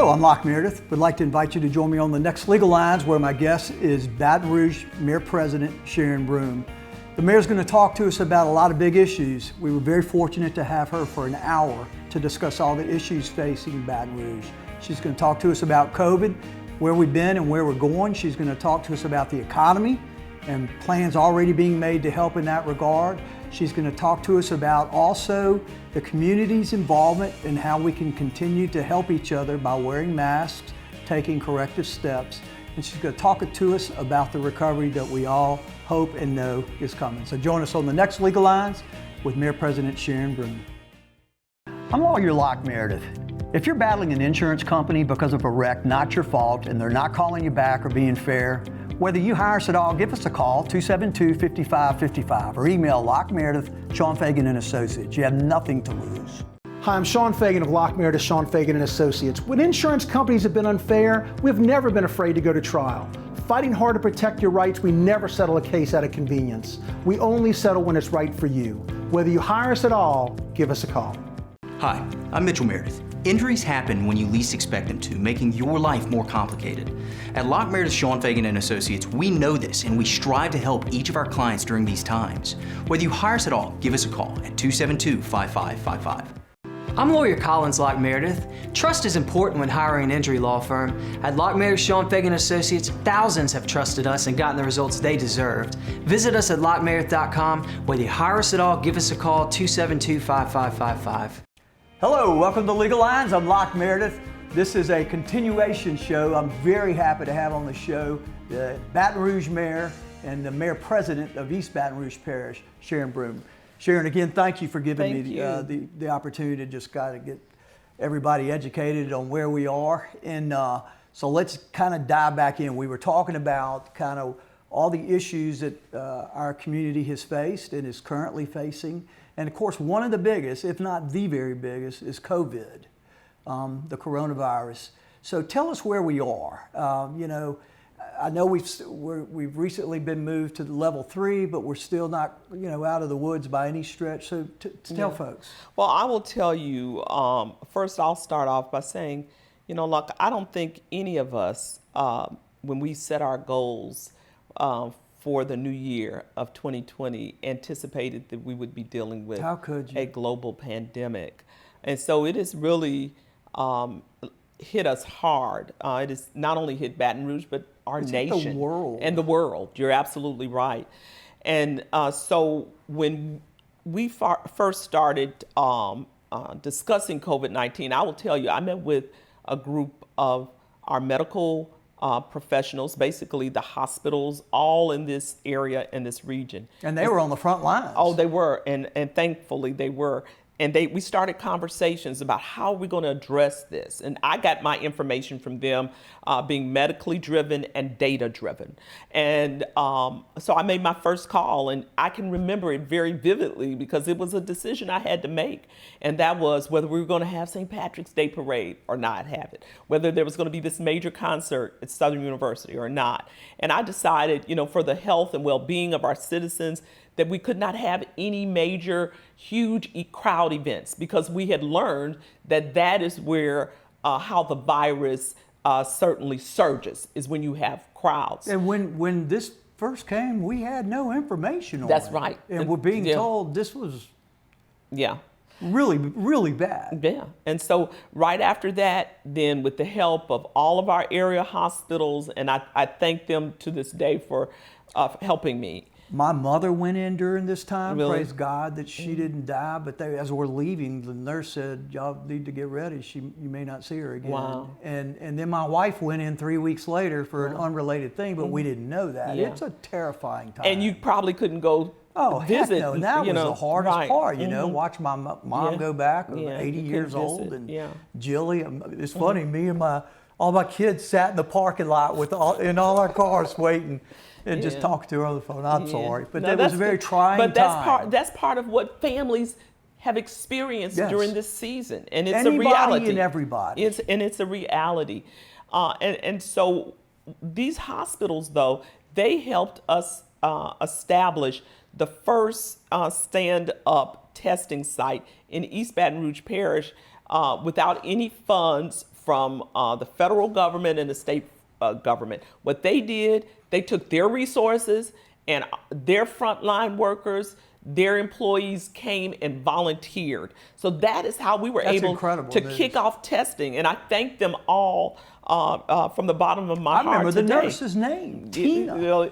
Hello, I'm Locke Meredith. Would like to invite you to join me on the next Legal Lines, where my guest is Baton Rouge Mayor President Sharon Broome. The mayor's going to talk to us about a lot of big issues. We were very fortunate to have her for an hour to discuss all the issues facing Baton Rouge. She's going to talk to us about COVID, where we've been and where we're going. She's going to talk to us about the economy and plans already being made to help in that regard. She's going to talk to us about also the community's involvement and how we can continue to help each other by wearing masks, taking corrective steps. And she's going to talk to us about the recovery that we all hope and know is coming. So join us on the next Legal Lines with Mayor President Sharon Broome. I'm Lawyer Locke Meredith. If you're battling an insurance company because of a wreck not your fault and they're not calling you back or being fair, whether you hire us at all, give us a call, 272-5555, or email Locke Meredith, Sean Fagan and Associates. You have nothing to lose. Hi, I'm Sean Fagan of Locke Meredith, Sean Fagan and Associates. When insurance companies have been unfair, we've never been afraid to go to trial. Fighting hard to protect your rights, we never settle a case out of convenience. We only settle when it's right for you. Whether you hire us at all, give us a call. Hi, I'm Mitchell Meredith. Injuries happen when you least expect them to, making your life more complicated. At Locke Meredith, Sean Fagan and Associates, we know this and we strive to help each of our clients during these times. Whether you hire us at all, give us a call at 272-5555. I'm Lawyer Collins Locke Meredith. Trust is important when hiring an injury law firm. At Locke Meredith, Sean Fagan Associates, thousands have trusted us and gotten the results they deserved. Visit us at LockeMeredith.com. Whether you hire us at all, give us a call, 272-5555. Hello, welcome to Legal Lines. I'm Locke Meredith. This is a continuation show. I'm very happy to have on the show the Baton Rouge Mayor and the Mayor President of East Baton Rouge Parish, Sharon Broome. Sharon, again, thank you for giving me the opportunity to just kind of get everybody educated on where we are. And so let's kind of dive back in. We were talking about kind of all the issues that our community has faced and is currently facing. And of course, one of the biggest, if not the very biggest, is COVID, the coronavirus. So tell us where we are. I know we've recently been moved to level 3, but we're still not, out of the woods by any stretch. So tell folks. Well, I will tell you. First, I'll start off by saying, look, I don't think any of us, when we set our goals for the new year of 2020, anticipated that we would be dealing with a global pandemic. And so it has really hit us hard. It has not only hit Baton Rouge, but our nation. The world. And the world. You're absolutely right. And so when we first started discussing COVID-19, I will tell you, I met with a group of our medical professionals, basically the hospitals, all in this area, in this region. And they were on the front lines. Oh, they were, and thankfully they were. And we started conversations about how we're going to address this. And I got my information from them being medically driven and data driven. And so I made my first call, and I can remember it very vividly because it was a decision I had to make. And that was whether we were going to have St. Patrick's Day Parade or not have it, whether there was going to be this major concert at Southern University or not. And I decided, for the health and well-being of our citizens, that we could not have any major, huge crowd events because we had learned that is where how the virus certainly surges, is when you have crowds. And when this first came, we had no information on it. That's right. And we're being told this was really, really bad. Yeah. And so right after that, then with the help of all of our area hospitals, and I thank them to this day for helping me. My mother went in during this time. Really? Praise God that she didn't die. But as we're leaving, the nurse said, "Y'all need to get ready. You may not see her again." Wow. And then my wife went in 3 weeks later for an unrelated thing, but we didn't know that. Yeah. It's a terrifying time. And you probably couldn't go visit. Heck no. And that was the hardest part, watch my mom go back, 80 years old, and Jilly. It's funny, me and all my kids sat in the parking lot in all our cars waiting. And just talk to her on the phone. I'm sorry, but that was a very trying time. That's part of what families have experienced during this season, and it's Anybody a reality. And everybody. It's a reality, and so these hospitals, though, they helped us establish the first stand-up testing site in East Baton Rouge Parish without any funds from the federal government and the state government. What they did, they took their resources and their frontline workers, their employees came and volunteered. So that is how we were able to kick off testing. And I thank them all from the bottom of my heart. I remember the today. nurse's name, Tina.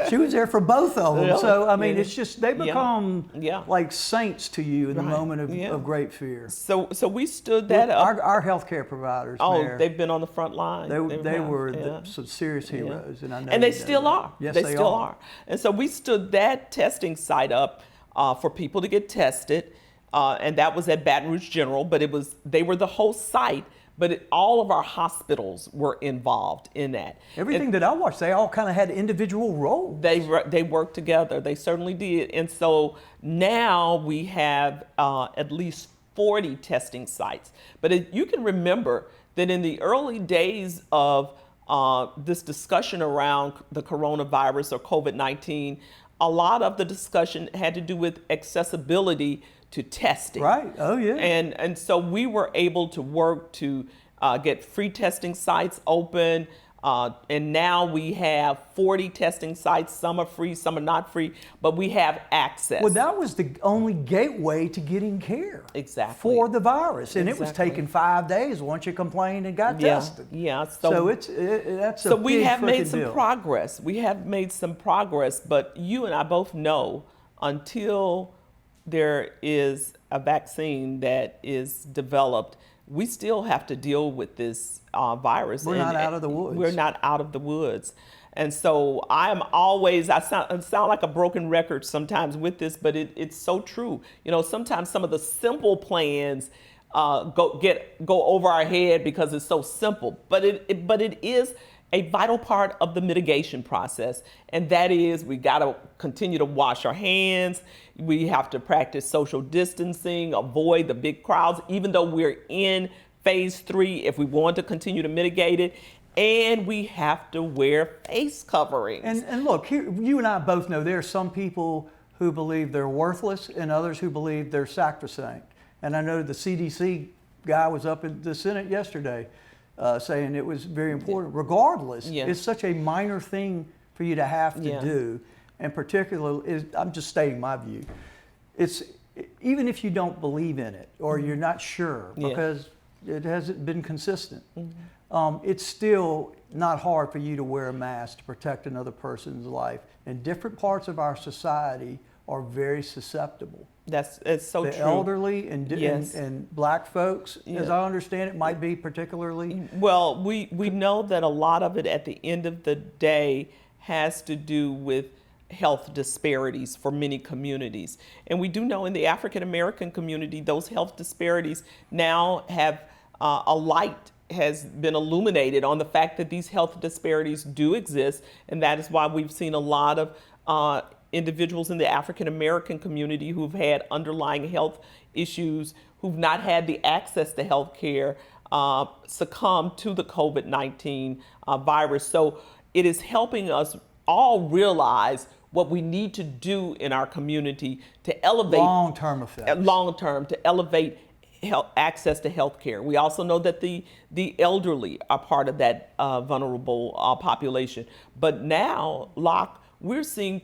She was there for both of them. So, I mean, it's just, they become like saints to you in the moment of great fear. So we stood that up. Our healthcare providers, Mayor, they've been on the front line. They were some serious heroes. And I know and they still are. Yes, they still are. And so we stood that testing site up for people to get tested. And that was at Baton Rouge General, but they were the host site. But all of our hospitals were involved in that. Everything that I watched, they all kind of had individual roles. They worked together. They certainly did. And so now we have at least 40 testing sites. But you can remember that in the early days of this discussion around the coronavirus or COVID-19, a lot of the discussion had to do with accessibility to testing. Right. Oh, yeah. And so we were able to work to get free testing sites open. And now we have 40 testing sites. Some are free, some are not free, but we have access. Well, that was the only gateway to getting care. Exactly. For the virus. And it was taking 5 days once you complained and got tested. Yeah. So that's a So we big have made frickin' some deal. progress. We have made some progress, but you and I both know until there is a vaccine that is developed, we still have to deal with this virus. We're not out of the woods. We're not out of the woods. And so I sound like a broken record sometimes with this, but it's so true. You know, sometimes some of the simple plans go over our head because it's so simple, but it is a vital part of the mitigation process. And that is, we gotta continue to wash our hands. We have to practice social distancing, avoid the big crowds, even though we're in phase 3, if we want to continue to mitigate it. And we have to wear face coverings. And look, here, you and I both know there are some people who believe they're worthless and others who believe they're sacrosanct. And I know the CDC guy was up in the Senate yesterday saying it was very important. Regardless, it's such a minor thing for you to have to do. And particularly, I'm just stating my view. It's even if you don't believe in it or you're not sure because it hasn't been consistent, it's still not hard for you to wear a mask to protect another person's life. And different parts of our society are very susceptible. It's so true. The elderly and black folks, as I understand it, might be particularly. Well, we know that a lot of it at the end of the day has to do with health disparities for many communities. And we do know in the African American community, those health disparities now have a light has been illuminated on the fact that these health disparities do exist. And that is why we've seen a lot of individuals in the African American community who've had underlying health issues, who've not had the access to health care, succumb to the COVID-19 virus. So it is helping us all realize what we need to do in our community to elevate long-term effects. Long-term, to elevate access to health care. We also know that the elderly are part of that vulnerable population. But now, Locke, we're seeing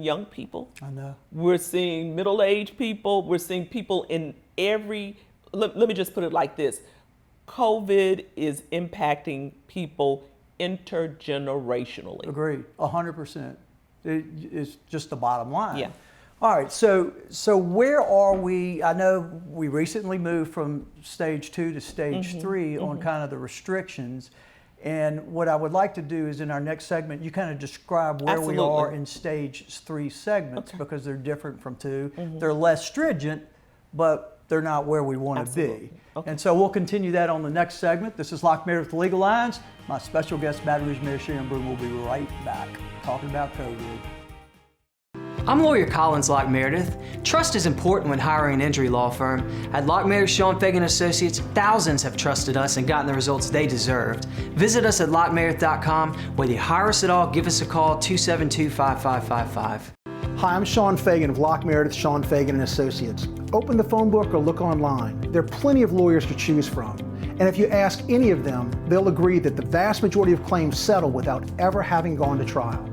young people. I know. We're seeing middle-aged people. We're seeing people in let me just put it like this. COVID is impacting people intergenerationally. Agreed, 100%. It's just the bottom line. Yeah. All right, so where are we? I know we recently moved from stage 2 to stage 3 on kind of the restrictions. And what I would like to do is in our next segment, you kind of describe where we are in stage 3 segments because they're different from 2. They're less stringent, but they're not where we want to be. Okay. And so we'll continue that on the next segment. This is Locke Meredith with Legal Lines. My special guest, Baton Rouge Mayor Sharon Broome, will be right back talking about COVID. I'm Lawyer Locke Meredith. Trust is important when hiring an injury law firm. At Locke Meredith, Shawn Fagan Associates, thousands have trusted us and gotten the results they deserved. Visit us at LockeMeredith.com. Whether you hire us at all, give us a call, 272-5555. Hi, I'm Shawn Fagan of Locke Meredith, Shawn Fagan & Associates. Open the phone book or look online. There are plenty of lawyers to choose from. And if you ask any of them, they'll agree that the vast majority of claims settle without ever having gone to trial.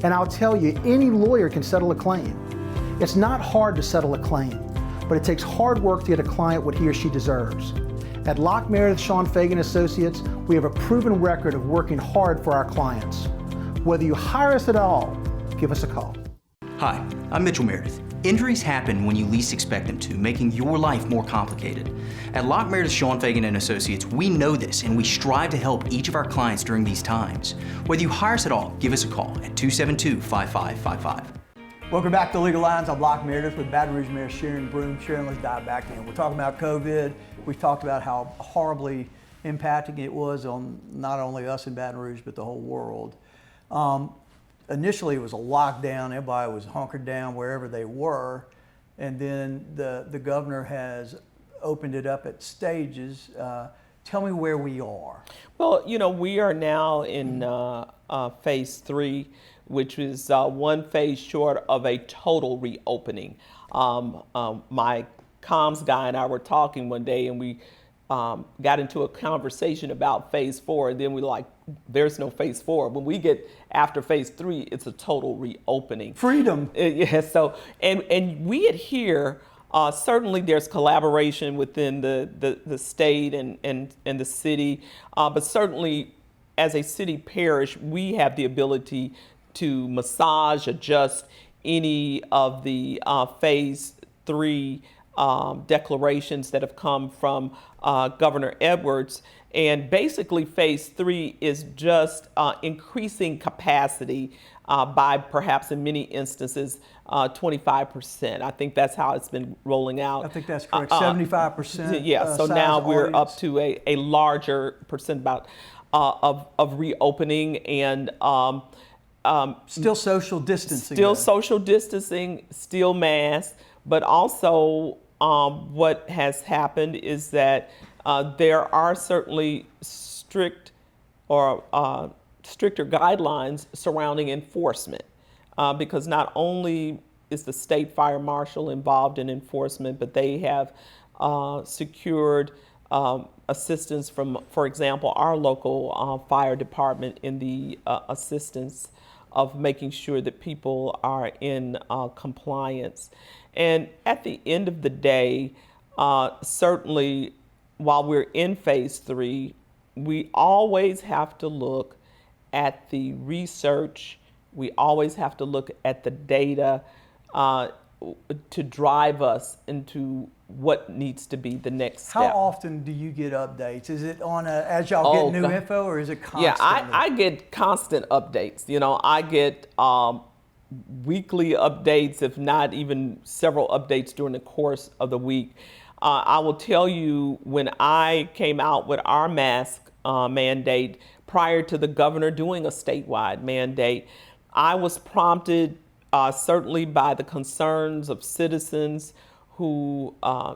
And I'll tell you, any lawyer can settle a claim. It's not hard to settle a claim, but it takes hard work to get a client what he or she deserves. At Locke Meredith, Sean Fagan Associates, we have a proven record of working hard for our clients. Whether you hire us at all, give us a call. Hi, I'm Mitchell Meredith. Injuries happen when you least expect them to, making your life more complicated. At Locke Meredith, Sean Fagan Associates, we know this and we strive to help each of our clients during these times. Whether you hire us at all, give us a call at 272-5555. Welcome back to Legal Lines. I'm Locke Meredith with Baton Rouge Mayor Sharon Broome. Sharon, let's dive back in. We're talking about COVID. We've talked about how horribly impacting it was on not only us in Baton Rouge, but the whole world. Initially, it was a lockdown. Everybody was hunkered down wherever they were. And then the governor has opened it up at stages. Tell me where we are. Well, you know, we are now in phase 3, which is one phase short of a total reopening. My comms guy and I were talking one day, and we got into a conversation about phase 4, and then we like, there's no phase 4. When we get after phase 3, it's a total reopening. Freedom. Yeah. So, and we adhere. Certainly, there's collaboration within the state and the city, but certainly, as a city parish, we have the ability to massage, adjust any of the phase 3 declarations that have come from Governor Edwards. And basically, phase 3 is just increasing capacity by perhaps in many instances 25%. I think that's how it's been rolling out. I think that's correct. 75%. Yeah. So now we're up to a larger percent about of reopening and still social distancing. Still social distancing, still masks, but also what has happened is that there are certainly stricter guidelines surrounding enforcement, because not only is the state fire marshal involved in enforcement, but they have secured assistance from, for example, our local fire department in the assistance of making sure that people are in compliance. And at the end of the day, certainly while we're in phase 3, we always have to look at the research. We always have to look at the data to drive us into what needs to be the next step. How often do you get updates? Is it on as y'all get new info, or is it constantly? Yeah, I get constant updates. You know, I get weekly updates, if not even several updates during the course of the week. I will tell you, when I came out with our mask mandate prior to the governor doing a statewide mandate, I was prompted certainly by the concerns of citizens who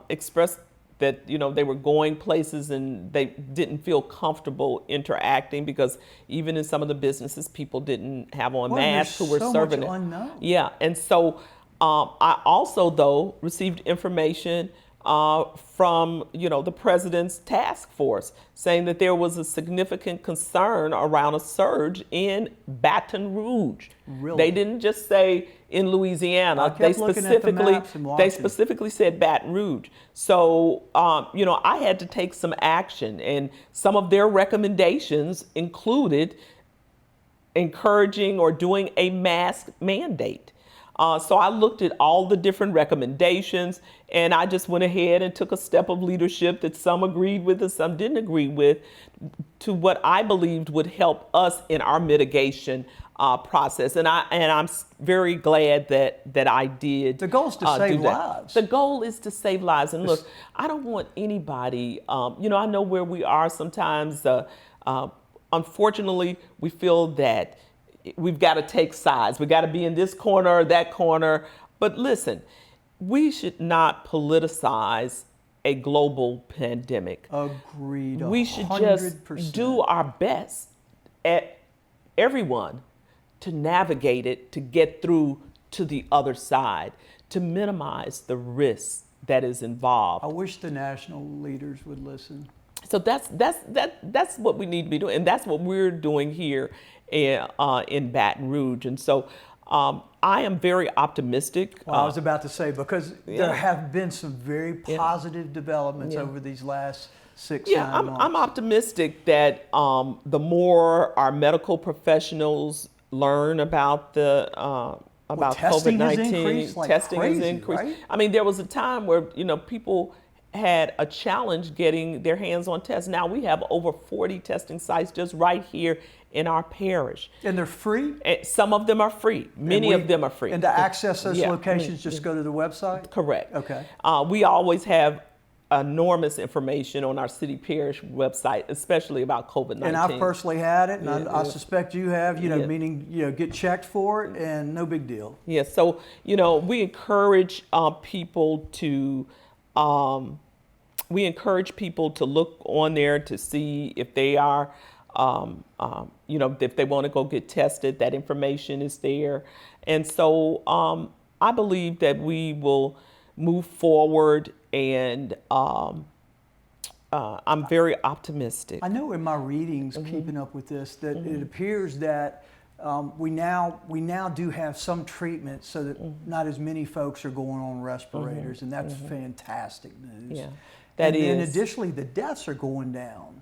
expressed that, you know, they were going places and they didn't feel comfortable interacting, because even in some of the businesses, people didn't have on masks who were serving it. Unknown. Yeah, and so I also, though, received information from, you know, the president's task force saying that there was a significant concern around a surge in Baton Rouge. Really? They didn't just say in Louisiana. They specifically said Baton Rouge. So, you know, I had to take some action, and some of their recommendations included encouraging or doing a mask mandate. So I looked at all the different recommendations, and I just went ahead and took a step of leadership that some agreed with and some didn't agree with, to what I believed would help us in our mitigation process. And I'm very glad that I did. The goal is to save lives. The goal is to save lives. And look, I don't want anybody, you know, I know where we are sometimes. Unfortunately, we feel that we've got to take sides. We've got to be in this corner or that corner. But listen, we should not politicize a global pandemic. Agreed. We should just do our best at everyone to navigate it, to get through to the other side, to minimize the risk that is involved. I wish the national leaders would listen. So that's what we need to be doing, and that's what we're doing here in Baton Rouge. And so I am very optimistic. Well, I was about to say, because there have been some very positive developments over these last 6-9 months. I'm optimistic that the more our medical professionals learn about the about testing has COVID-19, increased like testing has crazy, increased. right? I mean, there was a time where people had a challenge getting their hands on tests. Now we have over 40 testing sites just right here in our parish. And they're free? And some of them are free. Many of them are free. And to access those locations, just go to the website? Correct. Okay. We always have enormous information on our city parish website, especially about COVID-19. And I've personally had it, and I suspect you have, meaning, get checked for it, and no big deal. Yes, so, we encourage people to look on there to see if they are, if they want to go get tested, that information is there. And so I believe that we will move forward, and I'm very optimistic. I know in my readings, keeping up with this, that it appears that we now do have some treatment so that not as many folks are going on respirators, and that's fantastic news. Yeah, And additionally, the deaths are going down,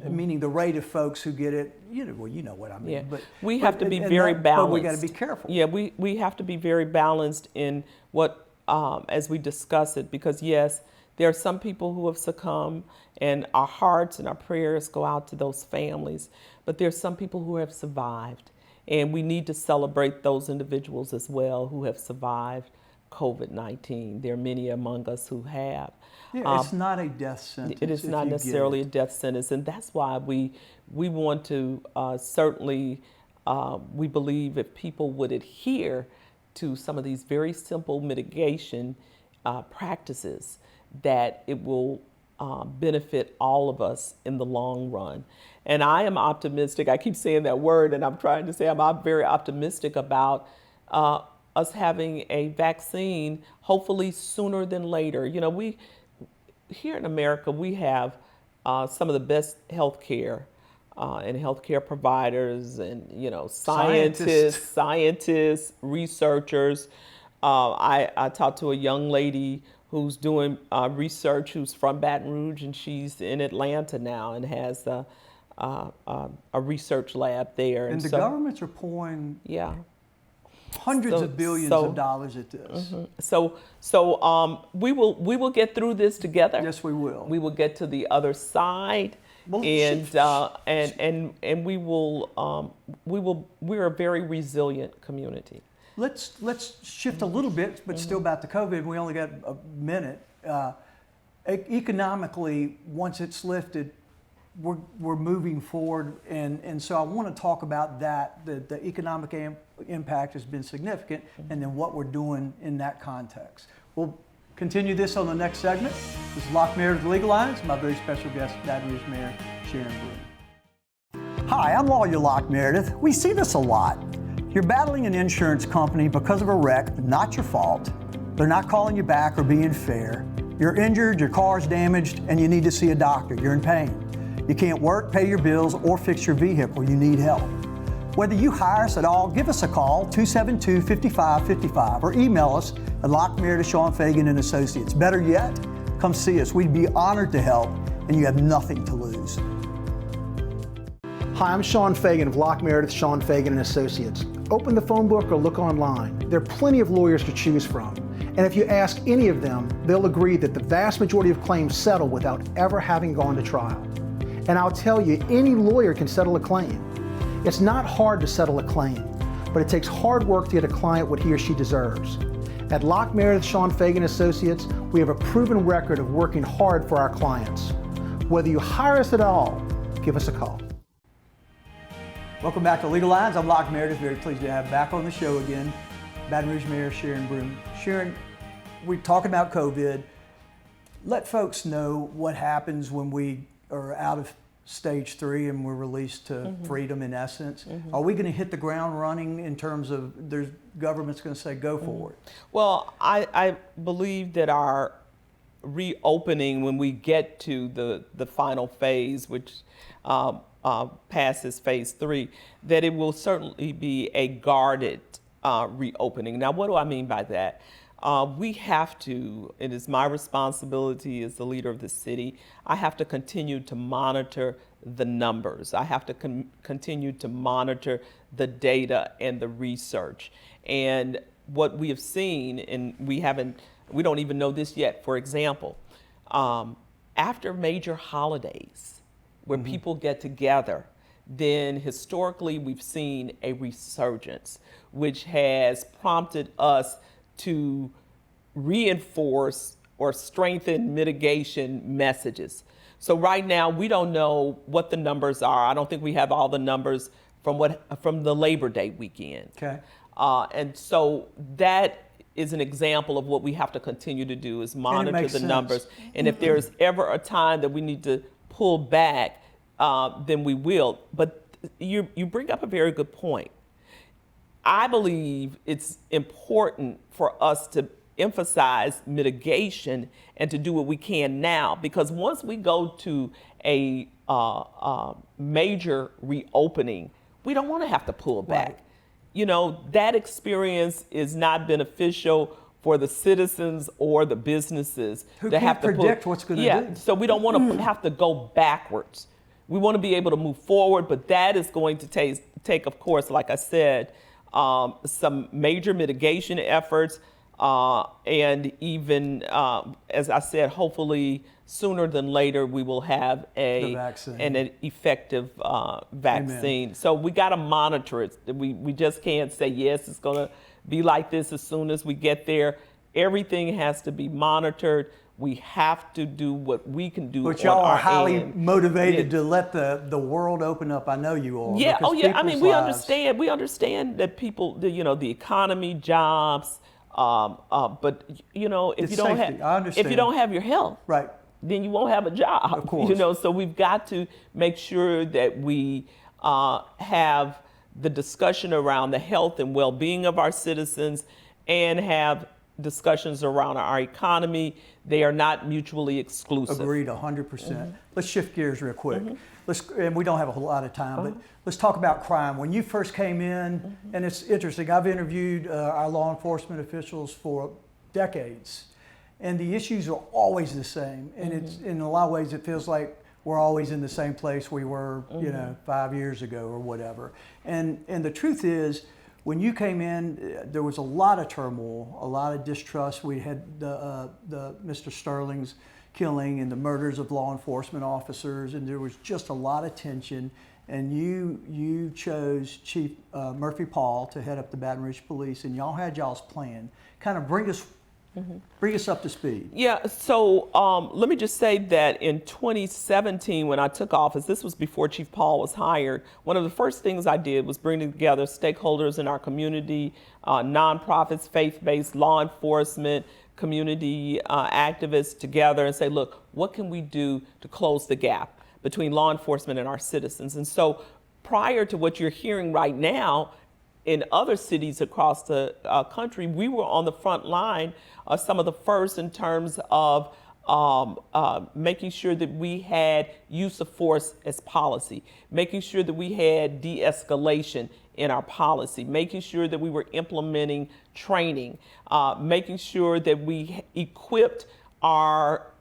meaning the rate of folks who get it. You know what I mean. Yeah. But we have to be very balanced. But we got to be careful. Yeah, we have to be very balanced in what as we discuss it, because yes, there are some people who have succumbed, and our hearts and our prayers go out to those families. But there's some people who have survived, and we need to celebrate those individuals as well who have survived COVID-19. There are many among us who have. Yeah, it's not a death sentence. It is not necessarily a death sentence, and that's why we want to certainly, we believe if people would adhere to some of these very simple mitigation practices, that it will benefit all of us in the long run. And I am optimistic. I keep saying that word, and I'm trying to say I'm very optimistic about us having a vaccine, hopefully sooner than later. We here in America, we have some of the best healthcare and healthcare providers, and scientists, researchers. I talked to a young lady who's doing research, who's from Baton Rouge, and she's in Atlanta now and has a research lab there. And the governments are pouring hundreds of billions of dollars at this. So we will get through this together. Yes, we will. We will get to the other side. Well, and we're a very resilient community. Let's shift a little bit, but still about the COVID. We only got a minute. Economically, once it's lifted, we're moving forward, and so I want to talk about that. The economic impact has been significant, and then what we're doing in that context. We'll continue this on the next segment. This is Locke Meredith Legal Lines. My very special guest, Baton Rouge Mayor Sharon Broome. Hi, I'm Lawyer Locke Meredith. We see this a lot. You're battling an insurance company because of a wreck, not your fault. They're not calling you back or being fair. You're injured, your car's damaged, and you need to see a doctor. You're in pain. You can't work, pay your bills, or fix your vehicle. You need help. Whether you hire us at all, give us a call, 272-5555, or email us at Locke Meredith, Sean Fagan and Associates. Better yet, come see us. We'd be honored to help, and you have nothing to lose. Hi, I'm Sean Fagan of Locke Meredith, Sean Fagan and Associates. Open the phone book or look online. There are plenty of lawyers to choose from. And if you ask any of them, they'll agree that the vast majority of claims settle without ever having gone to trial. And I'll tell you, any lawyer can settle a claim. It's not hard to settle a claim, but it takes hard work to get a client what he or she deserves. At Locke Meredith, Sean Fagan Associates, we have a proven record of working hard for our clients. Whether you hire us at all, give us a call. Welcome back to Legal Lines. I'm Locke Meredith. Very pleased to have back on the show again, Baton Rouge Mayor Sharon Broome. Sharon, we're talking about COVID. Let folks know what happens when we are out of stage 3 and we're released to freedom in essence. Are we going to hit the ground running in terms of government's going to say go for it? Well, I believe that our reopening, when we get to the final phase, which passes phase 3, that it will certainly be a guarded reopening. Now, what do I mean by that? We have to, it is my responsibility as the leader of the city, I have to continue to monitor the numbers. I have to continue to monitor the data and the research. And what we have seen, and we don't even know this yet, for example, after major holidays where people get together, then historically we've seen a resurgence, which has prompted us to reinforce or strengthen mitigation messages. So right now we don't know what the numbers are. I don't think we have all the numbers from the Labor Day weekend. Okay. And so that is an example of what we have to continue to do, is monitor the numbers. And if there's ever a time that we need to pull back, then we will. But you bring up a very good point. I believe it's important for us to emphasize mitigation and to do what we can now, because once we go to a major reopening, we don't want to have to pull back. Right. You know, that experience is not beneficial for the citizens or the businesses Who to can't have to predict what's going to do. So we don't want to have to go backwards. We want to be able to move forward, but that is going to take, of course, like I said, some major mitigation efforts, and even, as I said, hopefully sooner than later we will have an effective vaccine. Amen. So we got to monitor it. We just can't say, yes, it's going to be like this as soon as we get there. Everything has to be monitored. We have to do what we can do. But y'all are highly end. motivated to let the world open up. I know you are. Yeah. Oh, yeah. I mean, we lives. understand that people, the economy, jobs. But if you don't have your health, right, then you won't have a job. Of course. So we've got to make sure that we have the discussion around the health and well-being of our citizens, and have discussions around our economy. They are not mutually exclusive. Agreed, 100%. Let's shift gears real quick. And we don't have a whole lot of time, but let's talk about crime. When you first came in, and it's interesting, I've interviewed our law enforcement officials for decades, and the issues are always the same. And it's, in a lot of ways, it feels like we're always in the same place we were, 5 years ago or whatever. And the truth is, when you came in, there was a lot of turmoil, a lot of distrust. We had the Mr. Sterling's killing and the murders of law enforcement officers, and there was just a lot of tension. And you chose Chief Murphy Paul to head up the Baton Rouge Police, and y'all had y'all's plan. Kind of bring us up to speed. Yeah, so let me just say that in 2017, when I took office, this was before Chief Paul was hired, one of the first things I did was bring together stakeholders in our community, nonprofits, faith-based, law enforcement, community activists together, and say, look, what can we do to close the gap between law enforcement and our citizens? And so prior to what you're hearing right now, in other cities across the country, we were on the front line, some of the first in terms of making sure that we had use of force as policy, making sure that we had de-escalation in our policy, making sure that we were implementing training, making sure that we equipped our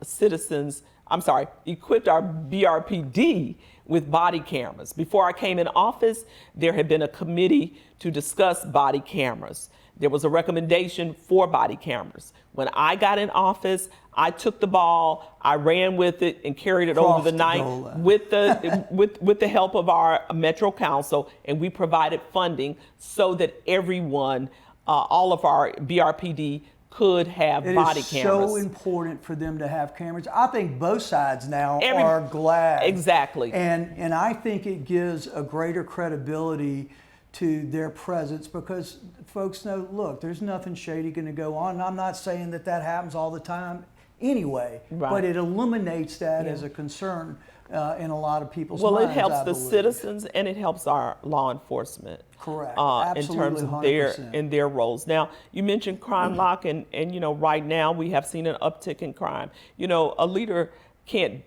BRPD with body cameras. Before I came in office, there had been a committee to discuss body cameras. There was a recommendation for body cameras. When I got in office, I took the ball, I ran with it and carried it over the night with the help of our Metro Council, and we provided funding so that everyone, all of our BRPD could have body cameras. It is so important for them to have cameras. I think both sides now are glad. Exactly. And I think it gives a greater credibility to their presence, because folks know, look, there's nothing shady going to go on. And I'm not saying that happens all the time anyway. Right. But it eliminates that as a concern in a lot of people's Well, minds. it helps I the believe. citizens and it helps our law enforcement. Correct. In Absolutely, terms of 100%. in their roles. Now, you mentioned crime lock, and right now we have seen an uptick in crime. A leader can't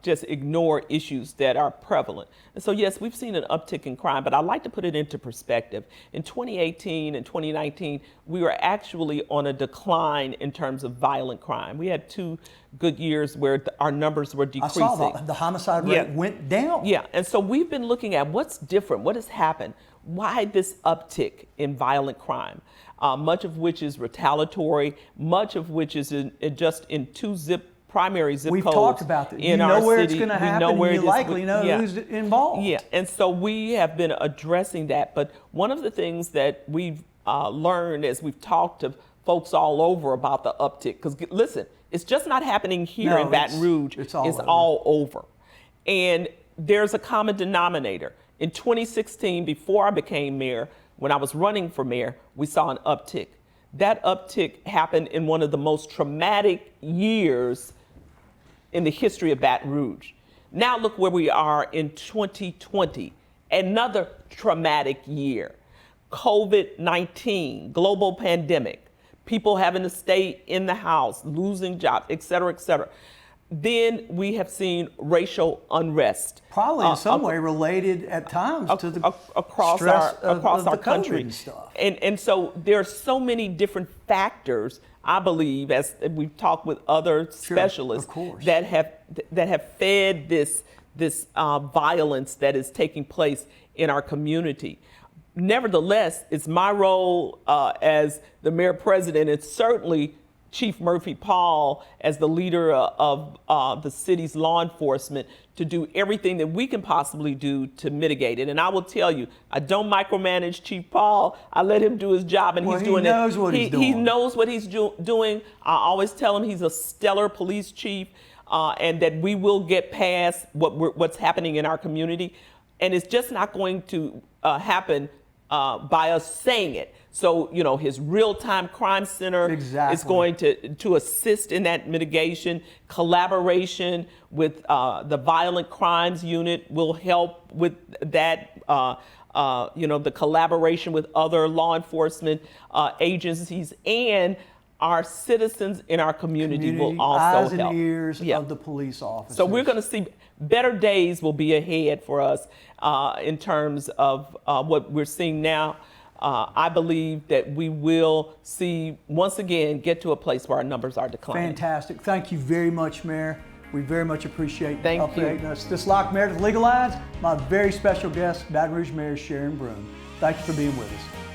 just ignore issues that are prevalent. And so, yes, we've seen an uptick in crime, but I like to put it into perspective. In 2018 and 2019, we were actually on a decline in terms of violent crime. We had 2 good years where our numbers were decreasing. I saw the homicide rate went down. Yeah, and so we've been looking at what's different, what has happened, why this uptick in violent crime, much of which is retaliatory, much of which is just in 2 primary zip We've codes. talked about that. In You our know where city. it's going to We happen, know where and you it is. likely know who's involved. Yeah, and so we have been addressing that. But one of the things that we've learned as we've talked to folks all over about the uptick, because listen, it's just not happening here in Baton Rouge. It's all over. All over. And there's a common denominator. In 2016, before I became mayor, when I was running for mayor, we saw an uptick. That uptick happened in one of the most traumatic years in the history of Baton Rouge. Now look where we are in 2020, another traumatic year. COVID-19, global pandemic, people having to stay in the house, losing jobs, et cetera, et cetera. Then we have seen racial unrest. Probably in some way related at times to the across stress our the country. COVID and stuff. And so there are so many different factors, I believe, as we've talked with other specialists, of course, that have fed this violence that is taking place in our community. Nevertheless, it's my role as the mayor president, and certainly Chief Murphy Paul as the leader of the city's law enforcement, to do everything that we can possibly do to mitigate it. And I will tell you, I don't micromanage Chief Paul. I let him do his job, and he's doing it. He knows what he's doing. He knows what he's doing. I always tell him he's a stellar police chief, and that we will get past what's happening in our community. And it's just not going to happen by us saying it. So, his real-time crime center is going to assist in that mitigation. Collaboration with the violent crimes unit will help with that. The collaboration with other law enforcement agencies, and our citizens in our community will also eyes help. and ears of the police officers. So we're going to see better days will be ahead for us in terms of what we're seeing now. I believe that we will see, once again, get to a place where our numbers are declining. Fantastic. Thank you very much, Mayor. We very much appreciate Thank updating you. us. This Locke Meredith Legal Lines, my very special guest, Baton Rouge Mayor Sharon Broome. Thank you for being with us.